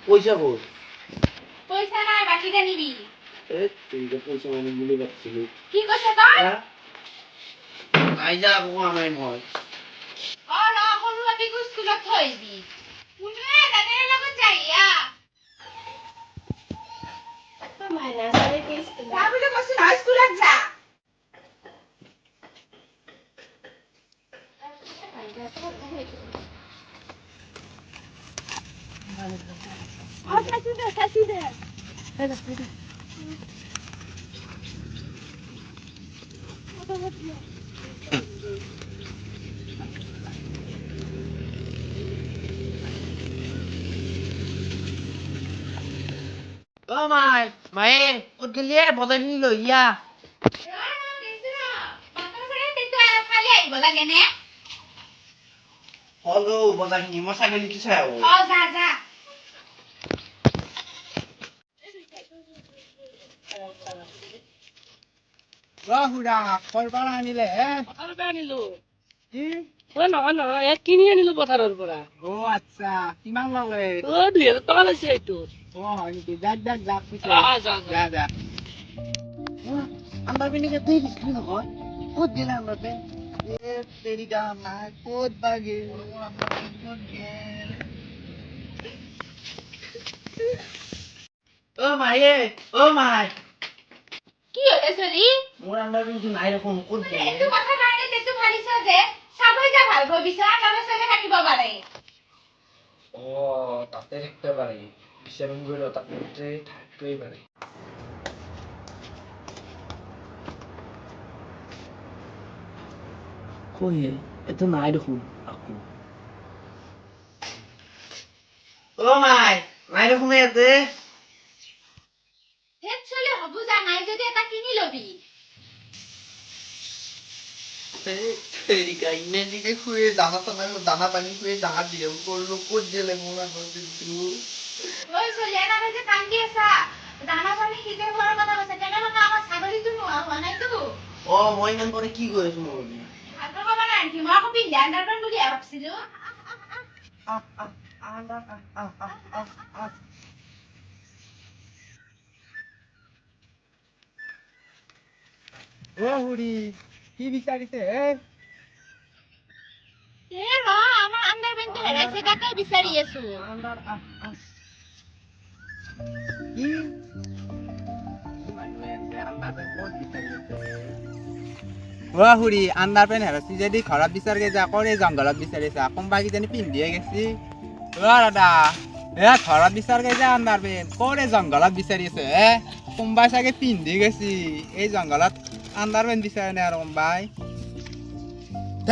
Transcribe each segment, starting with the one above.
পয়সা কই? পয়সা নাই বাকিটা নিবি। তুই তো পয়সা অনেক গুলি পাচ্ছিলি। কি কইছ তই? নাই যা আমার হয়। না সৰু হাতীকো স্কুলত থৈ আহিবি। কোনে দাদাৰ লগত যাইয়া? মাইনা চালে কি স্কুলত? যা বুলি কৈছো না স্কুলত যা। চাচি দে। মাই মায়ে ক'ত গেলিয়ে বজাৰখিনি লৈ ইয়া হলো বজাৰখিনি মই ছাগলীটো চাই আহো যা যা হুৰা কৰবাৰ আনিলে পথাৰৰ পৰা আনিলো কি নহয় ইয়াত কিনি আনিলো পথাৰৰ পৰা আচ্ছা কিমান ললে 2000 টকা লৈছে এইটো হয় নেকি যাক যাক পিছে যা যা আমাৰ পিনে তুই দিছিলি নহয় ক'ত গেলা আমাৰ পেন তেৰি গাম নাই ক'ত বা গেল আমাৰ পেন ক'ত গেল মায়ে মাই কি হলে চলি মোৰ আন্ডাৰ পেনটো নাই দেখোন ক'ত গেল এইটো কথা কাৰণে তেটো ভালিছ যে চাবই যা ভাল ভাবিছা তাৰে চাগে থাকিব পাৰে তাতে থাকতে পারে বিচারণ করে তাতে থাকতেই পারে কই এত নাই দেখোন আকু মাই নাই দেখোন এতে হেত চলি হব যা নাই যদি এটা কিনি লবি ইনে দিকে খুঁয়ে দানা পানি খুঁয়ে জাগা দিয়ে করলো ক'ত গেলে মোর আগর কিন্তু ওই চলি এটা যে কান্দি আছা দানা পানী সিজে খোৱাৰ কথা কৈছে তেনেহ'লে আমাৰ ছাগলীটো নোহোৱা হোৱা নাইতো মই ইমান পৰে কি কৰি আছো মোৰ ভাতৰ ক'ব নাই মই আকৌ পিন্ধি আন্ধাৰ পেন বুলি ভাবছিলো হুড়ি কি বিচাৰিছে আমাৰ আন্ধাৰ পেনটো হেৰাইছে তাকে বিচাৰি আছো কি মানুহে আন্ডাৰ পেন ক'ত বিচাৰি আছে হুড়ি আন্ডাৰ পেন হেৰাইছি যদি ঘৰত বিচাৰি যা কৰে জংঘলত বিচাৰিছা কোনোবা কিজানি পিন্ধিয়ে গেছি দাদা ঘৰত বিচাৰি যা আন্ডাৰ পেন কৰে জংঘলত বিচাৰি আছে কোনোবাই চাগে পিন্ধি গেছি এই জংঘলত আন্ডাৰ পেন বিচাৰে নে আৰু কোনোবাই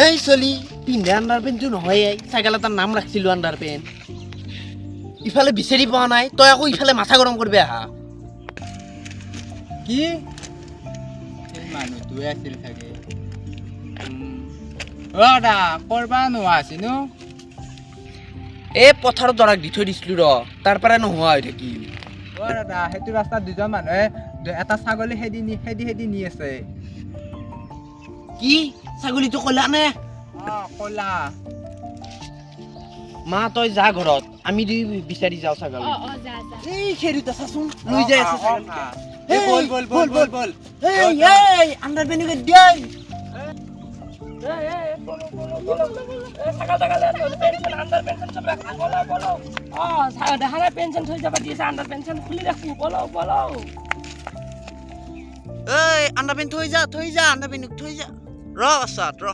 এই চলি পিন্ধে আন্ডাৰ পেনটো নহয় চাইকেল এটাৰ নাম ৰাখিছিলো আন্ডাৰ পেন ইফালে বিচাৰি পোৱা নাই তই আকৌ ইফালে মাথা গৰম কৰিবি আহা কি এই মানুহটোৱে আছিল চাগে দাদা কৰবা নোহোৱা আছিনো এই পথাৰত দৰাক দি থৈ দিছিলো তাৰ পৰা নোহোৱা হৈ থাকিল দাদা সেইটো ৰাস্তাত দুজন মানুহে এটা ছাগলী খেদি নি আছে কি ছাগলীটো কলা নে কলা মা তই যা ঘৰত আমি দুই বিচাৰি যাওঁ ছাগলী যা যা এই খেৰুতা চাচোন লৈ যাই আছে বল এই আন্ডাৰ পেনকে দিয়াই দেখা নাই পেঞ্চন থৈ যাবা দিছে আন্ডাৰ পেঞ্চন খুলি ৰাখো বলো এই আন্ডাৰ পেন থৈ যা আন্ডাৰ পেন থৈ যা ৰ বাচ্চাত ৰ